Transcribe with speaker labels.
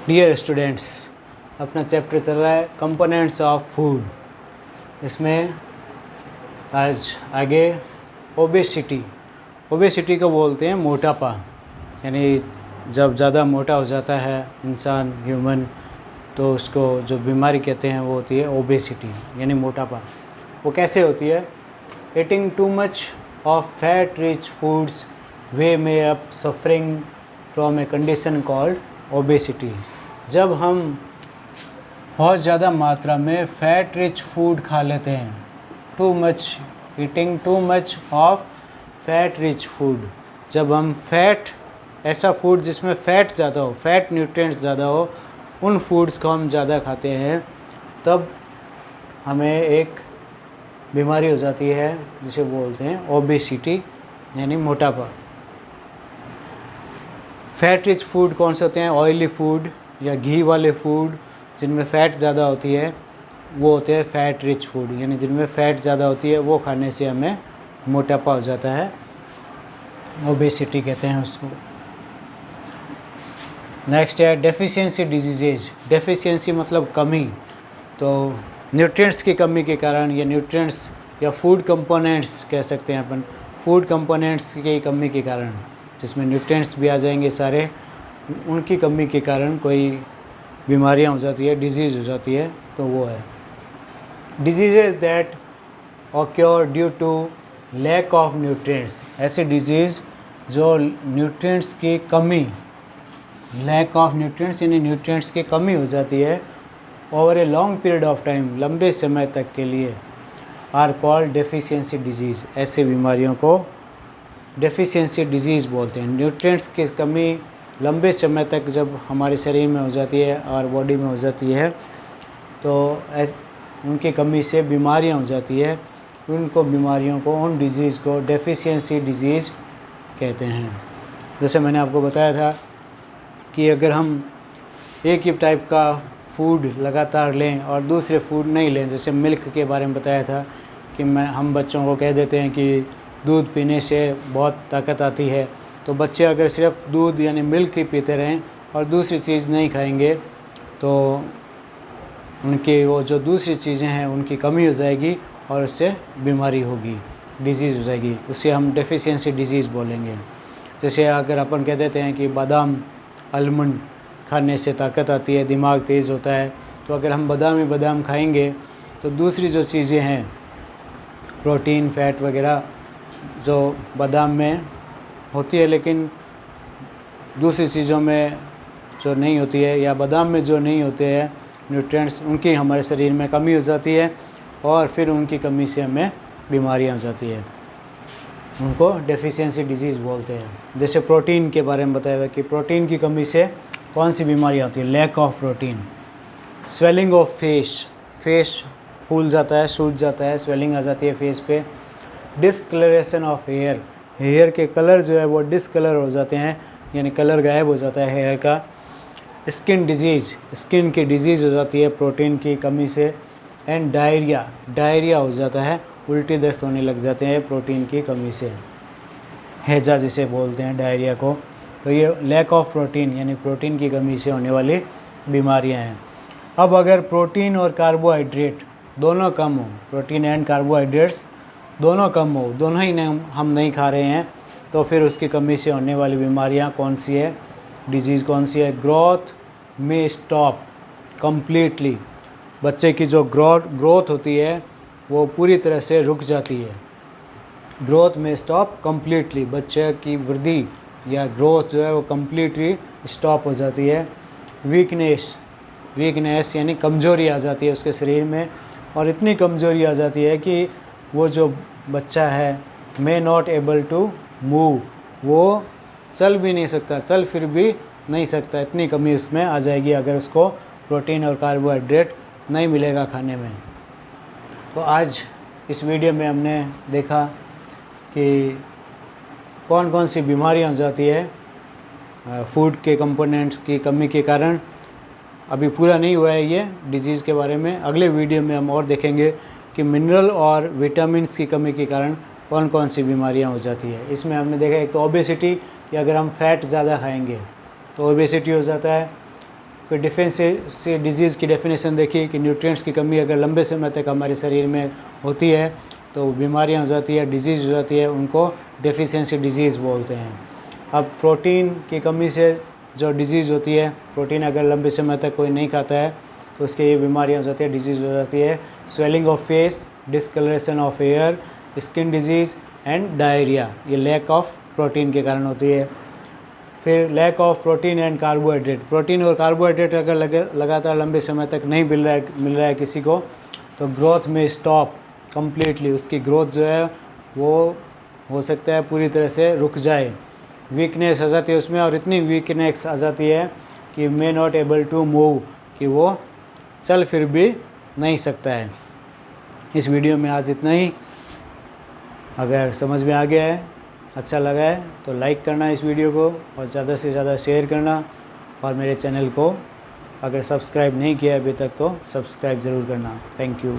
Speaker 1: Dear students, अपना chapter चल रहा है कंपोनेंट्स ऑफ फूड। इसमें आज आगे ओबेसिटी। ओबेसिटी को बोलते हैं मोटापा, यानी जब ज़्यादा मोटा हो जाता है इंसान ह्यूमन तो उसको जो बीमारी कहते हैं वो होती है ओबेसिटी यानी मोटापा। वो कैसे होती है? Eating too much of fat rich foods way may up suffering from a condition called obesity. जब हम बहुत ज़्यादा मात्रा में फ़ैट रिच फूड खा लेते हैं, eating too much of fat rich food, जब हम फैट ऐसा फूड जिसमें फ़ैट ज़्यादा हो, फैट न्यूट्रिएंट्स ज़्यादा हो, उन फूड्स को हम ज़्यादा खाते हैं, तब हमें एक बीमारी हो जाती है जिसे बोलते हैं ओबेसिटी यानी मोटापा। फैट रिच फूड कौन से होते हैं? ऑयली फूड या घी वाले फूड जिनमें फ़ैट ज़्यादा होती है वो होते हैं फ़ैट रिच फूड, यानी जिनमें फ़ैट ज़्यादा होती है वो खाने से हमें मोटापा हो जाता है, ओबेसिटी कहते हैं उसको। नेक्स्ट है डेफिशिएंसी डिजीज़ेज। डेफिशिएंसी मतलब कमी, तो न्यूट्रिएंट्स की कमी के कारण या न्यूट्रिएंट्स या फूड कंपोनेंट्स कह सकते हैं अपन, फूड कंपोनेंट्स की कमी के कारण, जिसमें न्यूट्रिएंट्स भी आ जाएंगे सारे, उनकी कमी के कारण कोई बीमारियां हो जाती है, डिजीज़ हो जाती है, तो वो है diseases that occur due to lack of nutrients. ऐसे डिजीज़ जो न्यूट्रिएंट्स की कमी, लैक ऑफ न्यूट्रिएंट्स यानी न्यूट्रिएंट्स की कमी हो जाती है over a long period of time, लंबे समय तक के लिए, आर कॉल्ड डेफिशिएंसी डिजीज़। ऐसे बीमारियों को डेफिशिएंसी डिजीज़ बोलते हैं। न्यूट्रिएंट्स की कमी लंबे समय तक जब हमारे शरीर में हो जाती है और बॉडी में हो जाती है तो उनकी कमी से बीमारियां हो जाती है, उनको बीमारियों को, उन डिजीज़ को डेफिशिएंसी डिजीज़ कहते हैं। जैसे मैंने आपको बताया था कि अगर हम एक ही टाइप का फूड लगातार लें और दूसरे फूड नहीं लें, जैसे मिल्क के बारे में बताया था कि हम बच्चों को कह देते हैं कि दूध पीने से बहुत ताकत आती है, तो बच्चे अगर सिर्फ दूध यानी मिल्क ही पीते रहें और दूसरी चीज़ नहीं खाएंगे तो उनकी वो जो दूसरी चीज़ें हैं उनकी कमी हो जाएगी और उससे बीमारी होगी, डिजीज़ हो जाएगी, उसे हम डेफिशिएंसी डिजीज़ बोलेंगे। जैसे अगर अपन कह देते हैं कि बादाम, आलमंड खाने से ताकत आती है, दिमाग तेज़ होता है, तो अगर हम बादाम ही बादाम खाएंगे तो दूसरी जो चीज़ें हैं, प्रोटीन, फैट वगैरह जो बादाम में होती है लेकिन दूसरी चीज़ों में जो नहीं होती है, या बादाम में जो नहीं होते हैं न्यूट्रिएंट्स, उनकी हमारे शरीर में कमी हो जाती है और फिर उनकी कमी से हमें बीमारियां हो जाती है, उनको डेफिशिएंसी डिजीज़ बोलते हैं। जैसे प्रोटीन के बारे में बताया हुआ कि प्रोटीन की कमी से कौन सी बीमारियां होती है? Lack of protein. Swelling of face फूल जाता है, सूज जाता है, स्वेलिंग आ जाती है फेस पे। डिसकलरेशन ऑफ हेयर के कलर जो है वो डिसकलर हो जाते हैं, यानी कलर गायब हो जाता है हेयर का। स्किन की डिजीज़ हो जाती है प्रोटीन की कमी से। एंड डायरिया हो जाता है, उल्टी दस्त होने लग जाते हैं प्रोटीन की कमी से, हैजा जिसे बोलते हैं डायरिया को। तो ये लैक ऑफ प्रोटीन यानी प्रोटीन की कमी से होने वाली बीमारियां हैं। अब अगर प्रोटीन और कार्बोहाइड्रेट दोनों कम हो, प्रोटीन एंड कार्बोहाइड्रेट्स दोनों कम हो, दोनों ही हम नहीं खा रहे हैं, तो फिर उसकी कमी से होने वाली बीमारियां कौन सी है, डिजीज़ कौन सी है? ग्रोथ में स्टॉप कम्प्लीटली। बच्चे की जो ग्रोथ होती है वो पूरी तरह से रुक जाती है। ग्रोथ में स्टॉप कम्प्लीटली, बच्चे की वृद्धि या ग्रोथ जो है वो कम्प्लीटली स्टॉप हो जाती है। वीकनेस यानी कमज़ोरी आ जाती है उसके शरीर में, और इतनी कमज़ोरी आ जाती है कि वो जो बच्चा है may not able to move, वो चल भी नहीं सकता, चल फिर भी नहीं सकता, इतनी कमी उसमें आ जाएगी अगर उसको प्रोटीन और कार्बोहाइड्रेट नहीं मिलेगा खाने में। तो आज इस वीडियो में हमने देखा कि कौन कौन सी बीमारियां हो जाती है फूड के कंपोनेंट्स की कमी के कारण। अभी पूरा नहीं हुआ है ये डिजीज़ के बारे में, अगले वीडियो में हम और देखेंगे कि मिनरल और विटामिन्स की कमी के कारण कौन कौन सी बीमारियां हो जाती है। इसमें हमने देखा एक तो ओबेसिटी, कि अगर हम फैट ज़्यादा खाएंगे तो ओबेसिटी हो जाता है। फिर डेफिशिएंसी डिजीज़ की डेफिनेशन देखिए कि न्यूट्रिएंट्स की कमी अगर लंबे समय तक हमारे शरीर में होती है तो बीमारियां हो जाती है, डिजीज़ हो जाती है, उनको डेफिशिएंसी डिजीज़ बोलते हैं। अब प्रोटीन की कमी से जो डिजीज़ होती है, प्रोटीन अगर लंबे समय तक कोई नहीं खाता है तो उसके ये बीमारियां हो जाती है, डिजीज़ हो जाती है, swelling of face, discolouration of hair, skin disease and diarrhoea, ये लैक ऑफ प्रोटीन के कारण होती है। फिर lack of protein and carbohydrate, protein और कार्बोहाइड्रेट अगर लगातार लंबे समय तक नहीं मिल रहा है किसी को, तो ग्रोथ में स्टॉप कम्प्लीटली, उसकी ग्रोथ जो है वो हो सकता है पूरी तरह से रुक जाए, वीकनेस आ जाती है उसमें, और इतनी वीकनेस आ जाती है कि may not able to move, कि वो चल फिर भी नहीं सकता है। इस वीडियो में आज इतना ही। अगर समझ में आ गया है, अच्छा लगा है तो लाइक करना इस वीडियो को और ज़्यादा से ज़्यादा शेयर करना, और मेरे चैनल को अगर सब्सक्राइब नहीं किया अभी तक तो सब्सक्राइब ज़रूर करना। Thank you.